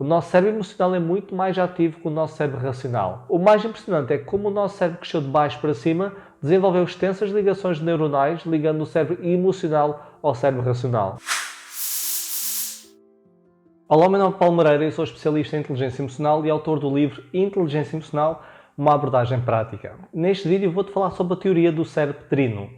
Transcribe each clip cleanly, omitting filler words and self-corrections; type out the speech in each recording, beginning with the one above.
O nosso cérebro emocional é muito mais ativo que o nosso cérebro racional. O mais impressionante é como o nosso cérebro cresceu de baixo para cima, desenvolveu extensas ligações neuronais ligando o cérebro emocional ao cérebro racional. Olá, meu nome é Paulo Moreira, eu sou especialista em inteligência emocional e autor do livro Inteligência Emocional, uma abordagem prática. Neste vídeo vou-te falar sobre a teoria do cérebro trino.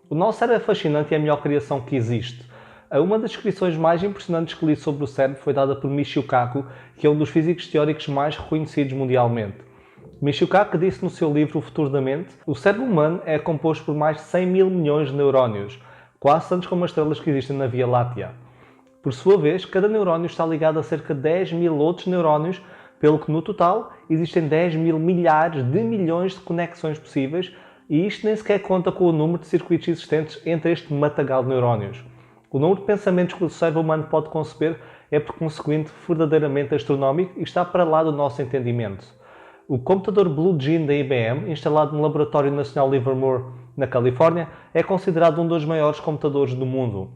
O nosso cérebro é fascinante e é a melhor criação que existe. Uma das descrições mais impressionantes que li sobre o cérebro foi dada por Michio Kaku, que é um dos físicos teóricos mais reconhecidos mundialmente. Michio Kaku disse no seu livro O Futuro da Mente: o cérebro humano é composto por mais de 100 mil milhões de neurónios, quase tantos como as estrelas que existem na Via Láctea. Por sua vez, cada neurónio está ligado a cerca de 10 mil outros neurónios, pelo que no total existem 10 mil milhares de milhões de conexões possíveis, e isto nem sequer conta com o número de circuitos existentes entre este matagal de neurónios. O número de pensamentos que o cérebro humano pode conceber é, por conseguinte, verdadeiramente astronómico e está para lá do nosso entendimento. O computador Blue Gene da IBM, instalado no Laboratório Nacional Livermore, na Califórnia, é considerado um dos maiores computadores do mundo.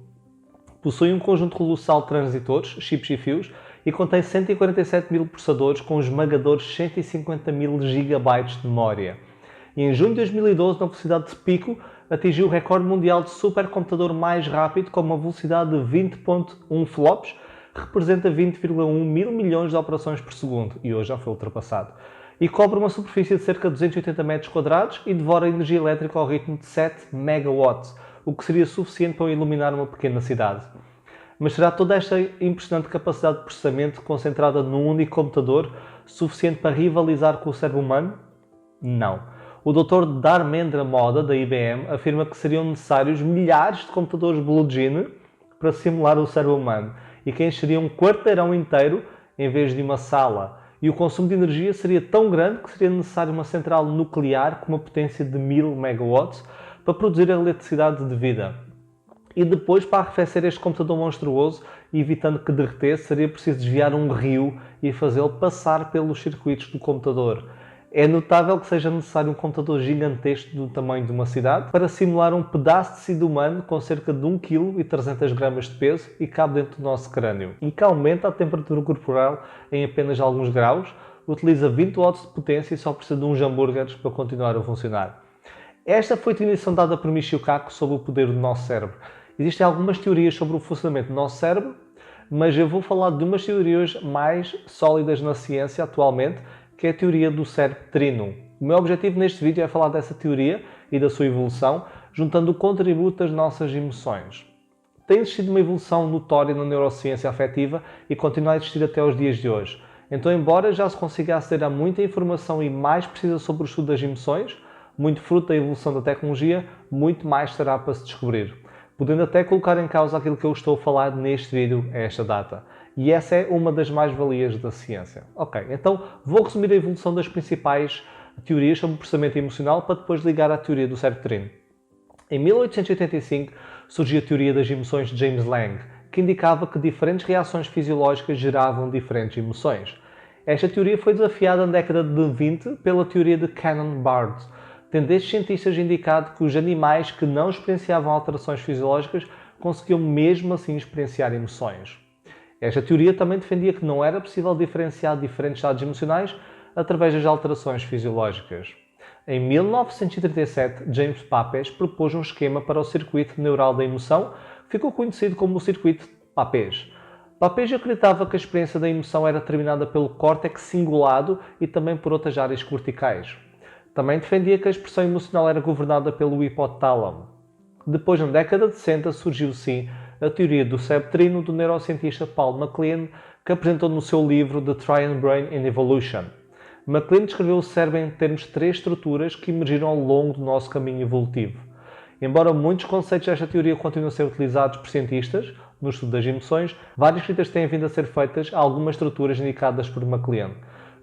Possui um conjunto colossal de transitores, chips e fios, e contém 147 mil processadores com esmagadores 150 mil gigabytes de memória. E em junho de 2012, na velocidade de pico, atingiu o recorde mundial de supercomputador mais rápido com uma velocidade de 20.1 flops, que representa 20,1 mil milhões de operações por segundo, e hoje já foi ultrapassado. E cobre uma superfície de cerca de 280 metros quadrados e devora energia elétrica ao ritmo de 7 megawatts, o que seria suficiente para iluminar uma pequena cidade. Mas será toda esta impressionante capacidade de processamento concentrada num único computador suficiente para rivalizar com o cérebro humano? Não. O Dr. Dharmendra Moda, da IBM, afirma que seriam necessários milhares de computadores Blue Gene para simular o cérebro humano e que encheria um quarteirão inteiro em vez de uma sala. E o consumo de energia seria tão grande que seria necessário uma central nuclear com uma potência de 1000 megawatts para produzir a eletricidade devida. E depois, para arrefecer este computador monstruoso, evitando que derretesse, seria preciso desviar um rio e fazê-lo passar pelos circuitos do computador. É notável que seja necessário um computador gigantesco do tamanho de uma cidade para simular um pedaço de tecido humano com cerca de 1 kg e 300 gramas de peso e cabe dentro do nosso crânio. E que aumenta a temperatura corporal em apenas alguns graus, utiliza 20 watts de potência e só precisa de uns hambúrgueres para continuar a funcionar. Esta foi a definição dada por Michio Kaku sobre o poder do nosso cérebro. Existem algumas teorias sobre o funcionamento do nosso cérebro, mas eu vou falar de umas teorias mais sólidas na ciência atualmente, que é a teoria do cérebro trino. O meu objetivo neste vídeo é falar dessa teoria e da sua evolução, juntando o contributo das nossas emoções. Tem existido uma evolução notória na neurociência afetiva e continua a existir até os dias de hoje. Então, embora já se consiga aceder a muita informação e mais precisa sobre o estudo das emoções, muito fruto da evolução da tecnologia, muito mais será para se descobrir, podendo até colocar em causa aquilo que eu estou a falar neste vídeo a esta data. E essa é uma das mais-valias da ciência. Ok, então vou resumir a evolução das principais teorias sobre o processamento emocional para depois ligar à teoria do cérebro trino. Em 1885 surgiu a teoria das emoções de James Lange, que indicava que diferentes reações fisiológicas geravam diferentes emoções. Esta teoria foi desafiada na década de 20 pela teoria de Cannon-Bard, tendo estes cientistas indicado que os animais que não experienciavam alterações fisiológicas conseguiam mesmo assim experienciar emoções. Esta teoria também defendia que não era possível diferenciar diferentes estados emocionais através das alterações fisiológicas. Em 1937, James Papez propôs um esquema para o circuito neural da emoção, que ficou conhecido como o circuito Papez. Papez acreditava que a experiência da emoção era determinada pelo córtex cingulado e também por outras áreas corticais. Também defendia que a expressão emocional era governada pelo hipotálamo. Depois, na década de 60, surgiu sim a teoria do cérebro trino do neurocientista Paul MacLean, que apresentou no seu livro The Triune Brain in Evolution. MacLean descreveu o cérebro em termos de 3 estruturas que emergiram ao longo do nosso caminho evolutivo. Embora muitos conceitos desta teoria continuem a ser utilizados por cientistas no estudo das emoções, várias críticas têm vindo a ser feitas a algumas estruturas indicadas por MacLean.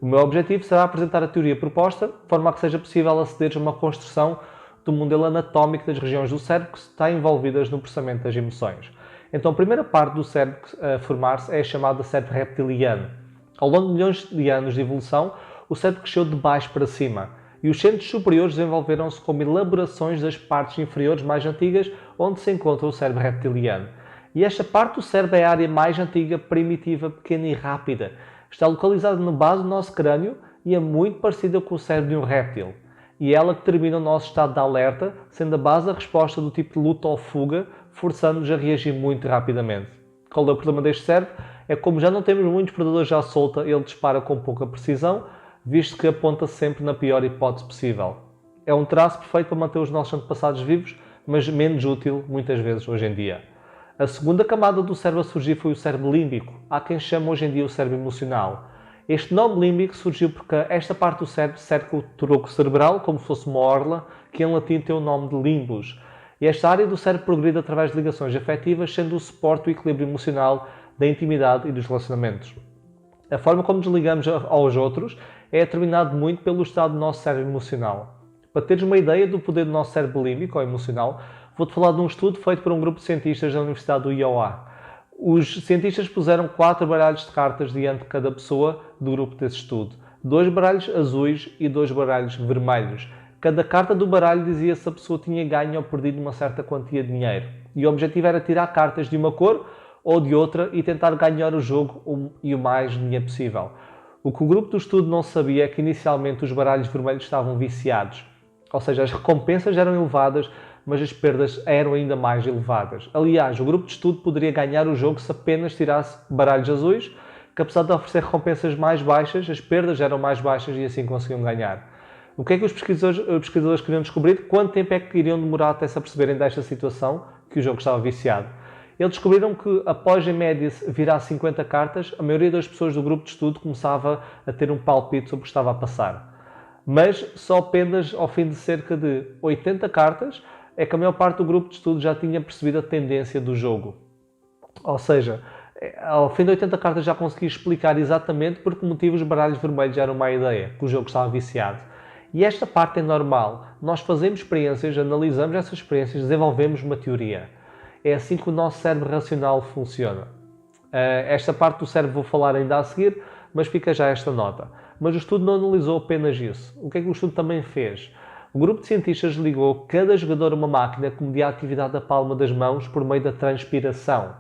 O meu objetivo será apresentar a teoria proposta, de forma a que seja possível aceder a uma construção do modelo anatómico das regiões do cérebro que estão envolvidas no processamento das emoções. Então, a primeira parte do cérebro a formar-se é a chamada cérebro reptiliano. Ao longo de milhões de anos de evolução, o cérebro cresceu de baixo para cima e os centros superiores desenvolveram-se como elaborações das partes inferiores mais antigas, onde se encontra o cérebro reptiliano. E esta parte do cérebro é a área mais antiga, primitiva, pequena e rápida. Está localizada na base do nosso crânio e é muito parecida com o cérebro de um réptil. E é ela que determina o nosso estado de alerta, sendo a base da resposta do tipo de luta ou fuga, forçando-nos a reagir muito rapidamente. Qual é o problema deste cérebro? É que como já não temos muitos predadores à solta, ele dispara com pouca precisão, visto que aponta sempre na pior hipótese possível. É um traço perfeito para manter os nossos antepassados vivos, mas menos útil muitas vezes hoje em dia. A segunda camada do cérebro a surgir foi o cérebro límbico. Há quem chame hoje em dia o cérebro emocional. Este nome límbico surgiu porque esta parte do cérebro cerca o tronco cerebral, como se fosse uma orla, que em latim tem o nome de limbus. E esta área do cérebro progride através de ligações afetivas, sendo o suporte do equilíbrio emocional, da intimidade e dos relacionamentos. A forma como nos ligamos aos outros é determinado muito pelo estado do nosso cérebro emocional. Para teres uma ideia do poder do nosso cérebro límbico ou emocional, vou-te falar de um estudo feito por um grupo de cientistas da Universidade do Iowa. Os cientistas puseram 4 baralhos de cartas diante de cada pessoa do grupo desse estudo. 2 baralhos azuis e 2 baralhos vermelhos. Cada carta do baralho dizia se a pessoa tinha ganho ou perdido uma certa quantia de dinheiro. E o objetivo era tirar cartas de uma cor ou de outra e tentar ganhar o jogo e o mais dinheiro possível. O que o grupo do estudo não sabia é que inicialmente os baralhos vermelhos estavam viciados. Ou seja, as recompensas eram elevadas, mas as perdas eram ainda mais elevadas. Aliás, o grupo de estudo poderia ganhar o jogo se apenas tirasse baralhos azuis, que apesar de oferecer recompensas mais baixas, as perdas eram mais baixas e assim conseguiam ganhar. O que é que os pesquisadores queriam descobrir? Quanto tempo é que iriam demorar até se aperceberem desta situação, que o jogo estava viciado? Eles descobriram que, após em média virar 50 cartas, a maioria das pessoas do grupo de estudo começava a ter um palpite sobre o que estava a passar. Mas só apenas ao fim de cerca de 80 cartas é que a maior parte do grupo de estudo já tinha percebido a tendência do jogo. Ou seja, ao fim de 80 cartas já consegui explicar exatamente por que motivo os baralhos vermelhos eram uma ideia, que o jogo estava viciado. E esta parte é normal. Nós fazemos experiências, analisamos essas experiências, desenvolvemos uma teoria. É assim que o nosso cérebro racional funciona. Esta parte do cérebro vou falar ainda a seguir, mas fica já esta nota. Mas o estudo não analisou apenas isso. O que é que o estudo também fez? O grupo de cientistas ligou cada jogador a uma máquina que media a atividade da palma das mãos por meio da transpiração.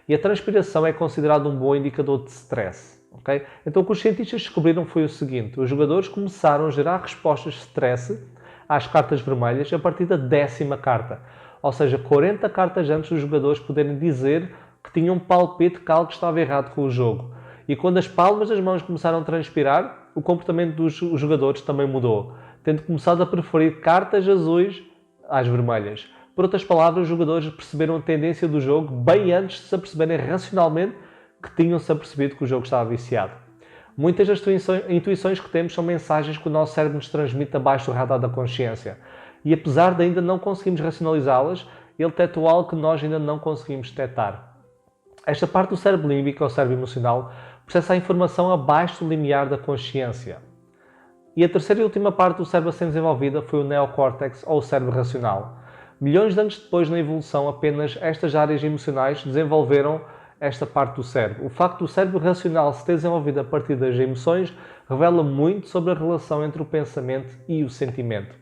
E a transpiração é considerada um bom indicador de stress. Okay? Então o que os cientistas descobriram foi o seguinte: os jogadores começaram a gerar respostas de stress às cartas vermelhas a partir da 10ª carta. Ou seja, 40 cartas antes dos jogadores poderem dizer que tinham um palpite que algo estava errado com o jogo. E quando as palmas das mãos começaram a transpirar, o comportamento dos jogadores também mudou, tendo começado a preferir cartas azuis às vermelhas. Por outras palavras, os jogadores perceberam a tendência do jogo bem antes de se aperceberem racionalmente que tinham-se apercebido que o jogo estava viciado. Muitas das intuições que temos são mensagens que o nosso cérebro nos transmite abaixo do radar da consciência. E apesar de ainda não conseguirmos racionalizá-las, ele detectou algo que nós ainda não conseguimos detectar. Esta parte do cérebro límbico, ou cérebro emocional, processa a informação abaixo do limiar da consciência. E a terceira e última parte do cérebro a ser desenvolvida foi o neocórtex, ou o cérebro racional. Milhões de anos depois, na evolução, apenas estas áreas emocionais desenvolveram esta parte do cérebro. O facto do cérebro racional se ter desenvolvido a partir das emoções revela muito sobre a relação entre o pensamento e o sentimento.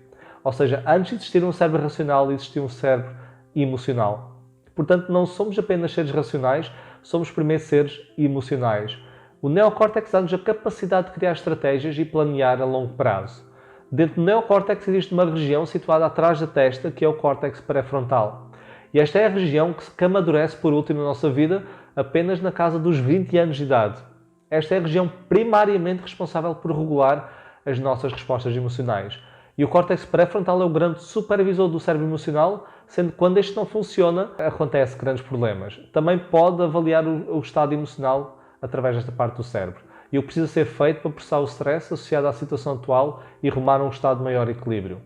Ou seja, antes de existir um cérebro racional, existia um cérebro emocional. Portanto, não somos apenas seres racionais, somos primeiro seres emocionais. O neocórtex dá-nos a capacidade de criar estratégias e planear a longo prazo. Dentro do neocórtex existe uma região situada atrás da testa, que é o córtex pré-frontal. E esta é a região que amadurece por último na nossa vida, apenas na casa dos 20 anos de idade. Esta é a região primariamente responsável por regular as nossas respostas emocionais. E o córtex pré-frontal é o grande supervisor do cérebro emocional, sendo que quando este não funciona, acontecem grandes problemas. Também pode avaliar o estado emocional através desta parte do cérebro. E o que precisa ser feito para processar o stress associado à situação atual e rumar a um estado de maior equilíbrio.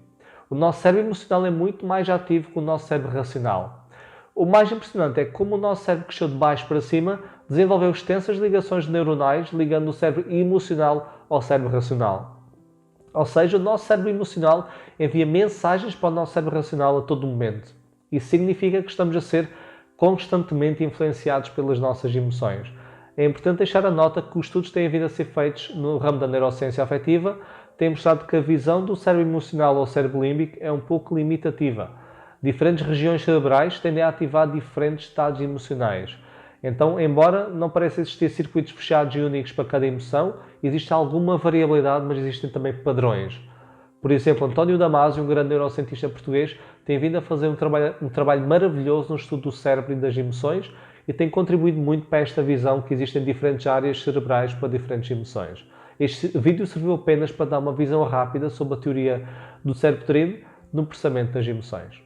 O nosso cérebro emocional é muito mais ativo que o nosso cérebro racional. O mais impressionante é que, como o nosso cérebro cresceu de baixo para cima, desenvolveu extensas ligações neuronais ligando o cérebro emocional ao cérebro racional. Ou seja, o nosso cérebro emocional envia mensagens para o nosso cérebro racional a todo momento. Isso significa que estamos a ser constantemente influenciados pelas nossas emoções. É importante deixar a nota que os estudos têm vindo a ser feitos no ramo da neurociência afetiva, têm mostrado que a visão do cérebro emocional ou cérebro límbico é um pouco limitativa. Diferentes regiões cerebrais tendem a ativar diferentes estados emocionais. Então, embora não pareça existir circuitos fechados e únicos para cada emoção, existe alguma variabilidade, mas existem também padrões. Por exemplo, António Damasio, um grande neurocientista português, tem vindo a fazer um trabalho maravilhoso no estudo do cérebro e das emoções e tem contribuído muito para esta visão que existem diferentes áreas cerebrais para diferentes emoções. Este vídeo serviu apenas para dar uma visão rápida sobre a teoria do cérebro trino no processamento das emoções.